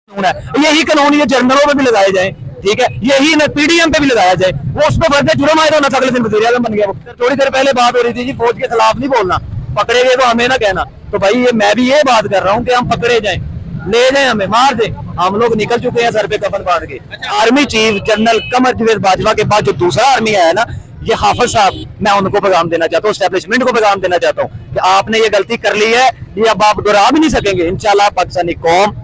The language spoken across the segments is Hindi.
यही कानून ये जर्नलों पे भी लगाए जाए, ठीक है, यही पीडीएम पे भी लगाया जाए, वो उस पर फर्ज जुर्म आए तो ना अगले दिन वज़ीर आज़म बन गया। वो थोड़ी देर पहले बात हो रही थी जी फौज के खिलाफ नहीं बोलना, पकड़े गए तो हमें ना कहना। तो भाई ये मैं भी ये बात कर रहा हूँ कि हम पकड़े जाए, ले जाए, हमें मार दे, हम लोग निकल चुके हैं सर पे कफन बांध के। Army chief general Qamar Javed Bajwa के बाद जो दूसरा आर्मी आया ना, ये हाफिज साहब, मैं उनको पैगाम देना चाहता हूँ, एस्टेब्लिशमेंट को पैगाम देना चाहता हूँ कि आपने ये गलती कर ली है, ये अब आप दोहरा भी नहीं सकेंगे। इंशाल्लाह पाकिस्तानी कौम,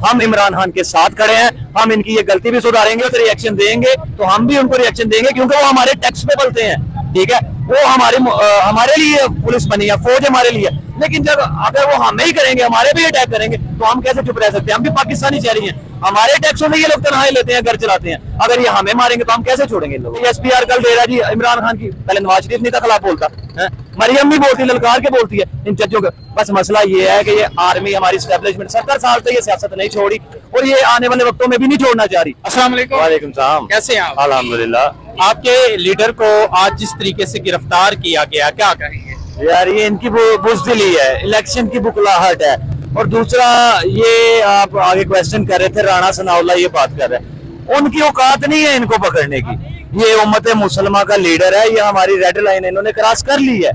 हम इमरान खान के साथ खड़े हैं, हम इनकी ये गलती भी सुधारेंगे और रिएक्शन देंगे तो हम भी उनको रिएक्शन देंगे, क्योंकि वो हमारे टैक्स पे पलते हैं, ठीक है, वो हमारे लिए पुलिस बनी है, फौज हमारे लिए। लेकिन जब अगर वो हमें ही करेंगे, हमारे भी अटैक करेंगे, तो हम कैसे चुप रह सकते हैं? हम भी पाकिस्तानी शहरी हैं, हमारे टैक्सों में ये लोग तनख्वाहें लेते हैं, घर चलाते हैं, अगर ये हमें मारेंगे तो हम कैसे छोड़ेंगे? लोग एसपीआर कल दे रहा जी इमरान खान की, पहले नवाज शरीफ नहीं था खिलाफ बोलता है, मरियम भी बोलती, ललकार के बोलती है इन जजों का। बस मसला ये है कि ये आर्मी हमारी एस्टेब्लिशमेंट 70 साल से ये सियासत नहीं छोड़ी और ये आने वाले वक्तों में भी नहीं छोड़ना चाह रही। अस्सलाम वालेकुम। वालेकुम सलाम। कैसे हैं आप? अल्हम्दुलिल्लाह। आपके लीडर को आज जिस तरीके से गिरफ्तार किया गया, क्या कहेंगे? यार ये इनकी बुज़दिली है, इलेक्शन की बुकलाहट है, और दूसरा ये आप आगे क्वेश्चन कर रहे थे, राणा सनाउल्लाह ये बात कर रहे हैं, उनकी औकात नहीं है इनको पकड़ने की। ये उम्मत मुसलमा का लीडर है, ये हमारी रेड लाइन इन्होंने क्रॉस कर ली है,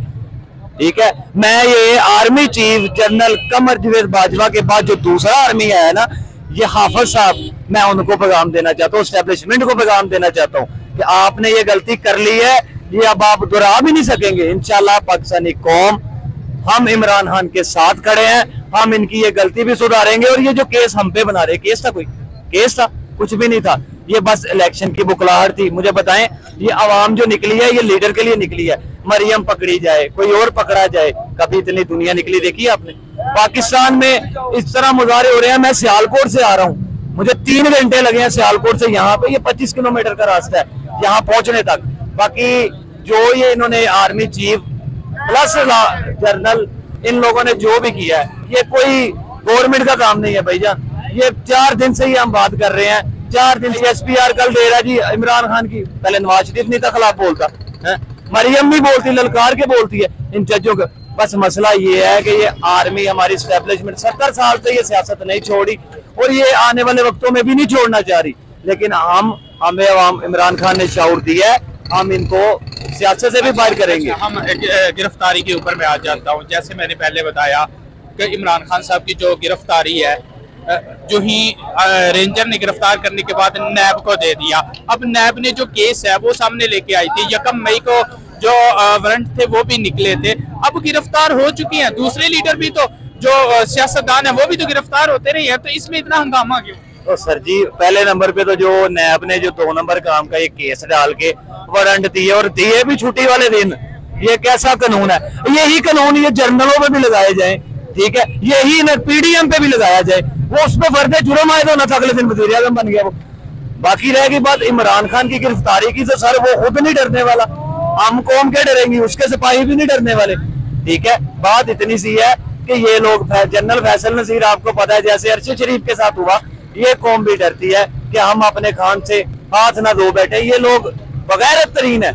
ठीक है। मैं ये army chief general Qamar Javed Bajwa के बाद जो दूसरा आर्मी आया ना, ये हाफिज साहब, मैं उनको पैगाम देना चाहता हूँ, एस्टेब्लिशमेंट को पैगाम देना चाहता हूँ कि आपने ये गलती कर ली है, ये अब आप दोहरा भी नहीं सकेंगे। इंशाल्लाह पाकिस्तानी कौम, हम इमरान खान के साथ खड़े हैं, हम इनकी ये गलती भी सुधारेंगे। और ये जो केस हम पे बना रहे, केस था, कोई केस था? कुछ भी नहीं था, ये बस इलेक्शन की बुकलाहट थी। मुझे बताएं, ये आवाम जो निकली है, ये लीडर के लिए निकली है। मरियम पकड़ी जाए, कोई और पकड़ा जाए, कभी इतनी दुनिया निकली देखी आपने? पाकिस्तान में इस तरह मुजाहरे हो रहे हैं। मैं सियालकोट से आ रहा हूँ, मुझे 3 घंटे लगे हैं सियालकोट से यहाँ पे, ये 25 किलोमीटर का रास्ता है यहाँ पहुंचने तक। बाकी जो ये इन्होंने आर्मी चीफ प्लस जनरल, इन लोगों ने जो भी किया है, ये कोई गवर्नमेंट का काम नहीं है भाईजान। ये 4 दिन से ही हम बात कर रहे हैं, 4 दिन से एसपीआर कल दे रहा जी इमरान खान की, पहले नवाज शरीफ नहीं था खिलाफ बोलता है, मरियम भी बोलती, ललकार के बोलती है इन जजों का। बस मसला ये है कि ये आर्मी हमारी एस्टेब्लिशमेंट 70 साल से ये सियासत नहीं छोड़ी और ये आने वाले वक्तों में भी नहीं छोड़ना चाह रही। लेकिन हमें अवाम इमरान खान ने शऊर दिया है, हम इनको सियासत से भी बाहर करेंगे। हम गिरफ्तारी के ऊपर मैं आ जाता हूँ। जैसे मैंने पहले बताया कि इमरान खान साहब की जो गिरफ्तारी है, जो ही रेंजर ने गिरफ्तार करने के बाद नैब को दे दिया। अब नैब ने जो केस है वो सामने लेके आई थी, 1 मई को जो वारंट थे वो भी निकले थे, अब गिरफ्तार हो चुके हैं। दूसरे लीडर भी तो जो सियासतदान है वो भी तो गिरफ्तार होते रहे हैं, तो इसमें इतना हंगामा क्यों? तो सर जी, पहले नंबर पे तो जो नैब ने जो 2 नंबर काम का ये केस डाल के वारंट दिए, और दिए भी छुट्टी वाले दिन, ये कैसा कानून है? यही कानून ये जर्नलों पे भी लगाए जाए, ठीक है, यही पीडीएम पे भी लगाया जाए, वो उस पर फर्ज जुर्म आए तो ना अगले दिन वज़ीर आज़म बन गया वो। बाकी रहेगी बात इमरान खान की गिरफ्तारी की, तो सर वो खुद नहीं डरने वाला, हम कौम क्या डरेंगी, उसके सिपाही भी नहीं डरने वाले, ठीक है। बात इतनी सी है कि ये लोग, जनरल फैसल नसीर आपको पता है जैसे अरशद शरीफ के साथ हुआ, ये कौम भी डरती है कि हम अपने खान से हाथ ना धो बैठे। ये लोग बगैरत तरीन है,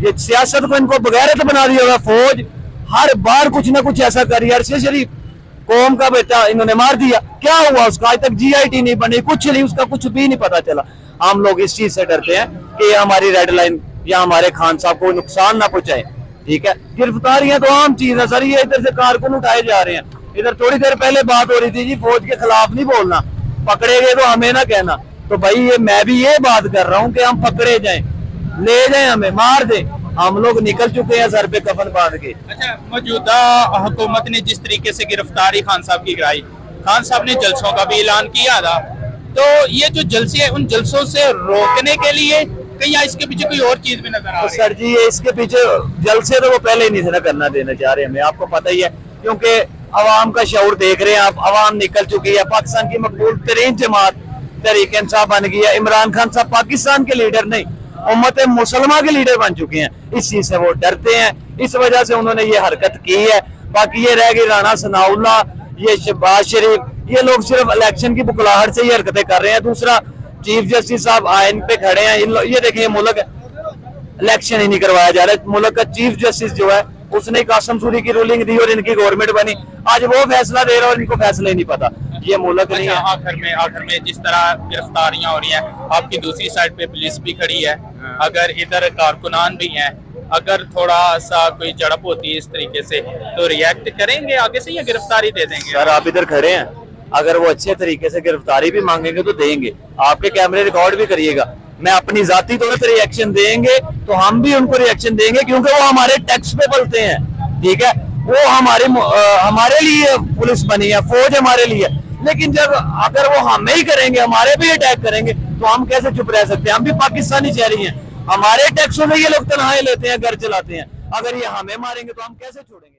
ये सियासत को इनको बगैरत बना दिया हुआ। फौज हर बार कुछ ना कुछ ऐसा कर रही है। अरशद शरीफ कौम का बेटा इन्होंने मार दिया, क्या हुआ उसका? आज तक जीआईटी नहीं बनी, कुछ नहीं, उसका कुछ भी नहीं पता चला। हम लोग इस चीज से डरते हैं कि हमारी रेड लाइन या हमारे खान साहब को नुकसान ना पहुंचाए, ठीक है। गिरफ्तारियां तो आम चीज है सर, ये इधर से कारकुन उठाए जा रहे हैं। इधर थोड़ी देर पहले बात हो रही थी जी फौज के खिलाफ नहीं बोलना, पकड़े गए तो हमें ना कहना। तो भाई ये मैं भी ये बात कर रहा हूँ कि हम पकड़े जाएं, ले जाएं, हमें मार दें, हम लोग निकल चुके हैं सर पे कफन बांध के। अच्छा, मौजूदा हुकूमत ने जिस तरीके से गिरफ्तारी खान साहब की कराई, खान साहब ने जलसों का भी ऐलान किया था, तो ये जो जलसे है उन जलसों से रोकने के लिए कहीं या इसके पीछे कोई और चीज भी नजर आ रही है? सर जी, ये इसके पीछे जलसे तो वो पहले ही नहीं करना देना चाह रहे हमें, आपको पता ही है, क्योंकि अवाम का शऊर देख रहे हैं आप, अवाम निकल चुकी है। पाकिस्तान की मकबूल तरीन जमात तहरीक इंसाफ बन गई है। इमरान खान साहब पाकिस्तान के लीडर नहीं, उम्मत मुसलमा के लीडर बन चुके हैं। इस चीज से वो डरते हैं, इस वजह से उन्होंने ये हरकत की है। बाकी ये रह गई राणा सनाउल्लाह, ये शहबाज शरीफ, ये लोग सिर्फ इलेक्शन की बुकलाहट से ये हरकतें कर रहे हैं। दूसरा, चीफ जस्टिस साहब आयन पे खड़े हैं, ये देखिए मुल्क इलेक्शन ही नहीं करवाया जा रहा। मुल्क का चीफ जस्टिस जो है उसने कासम सूरी की रूलिंग दी और इनकी गवर्नमेंट बनी, आज वो फैसला दे रहा है और इनको फैसला ही नहीं पता। ये मुल्क नहीं अच्छा, है। आखिर में जिस तरह गिरफ्तारियां हो रही हैं, आपकी दूसरी साइड पे पुलिस भी खड़ी है, अगर इधर कारकुनान भी हैं, अगर थोड़ा सा कोई झड़प होती है इस तरीके से तो रिएक्ट करेंगे आगे से या गिरफ्तारी दे देंगे? सर आप इधर खड़े हैं, अगर वो अच्छे तरीके से गिरफ्तारी भी मांगेंगे तो देंगे, आपके कैमरे रिकॉर्ड भी करिएगा। मैं अपनी जाती तौर पर रिएक्शन देंगे तो हम भी उनको रिएक्शन देंगे, क्योंकि वो हमारे टैक्स पे पलते हैं, ठीक है। वो हमारे लिए पुलिस बनी है, फौज हमारे लिए। लेकिन जब अगर वो हमें ही करेंगे, हमारे भी अटैक करेंगे, तो हम कैसे चुप रह सकते हैं? हम भी पाकिस्तानी शहरी हैं, हमारे टैक्सों में ये लोग तनख्वाहें लेते हैं, घर चलाते हैं। अगर ये हमें मारेंगे तो हम कैसे छोड़ेंगे?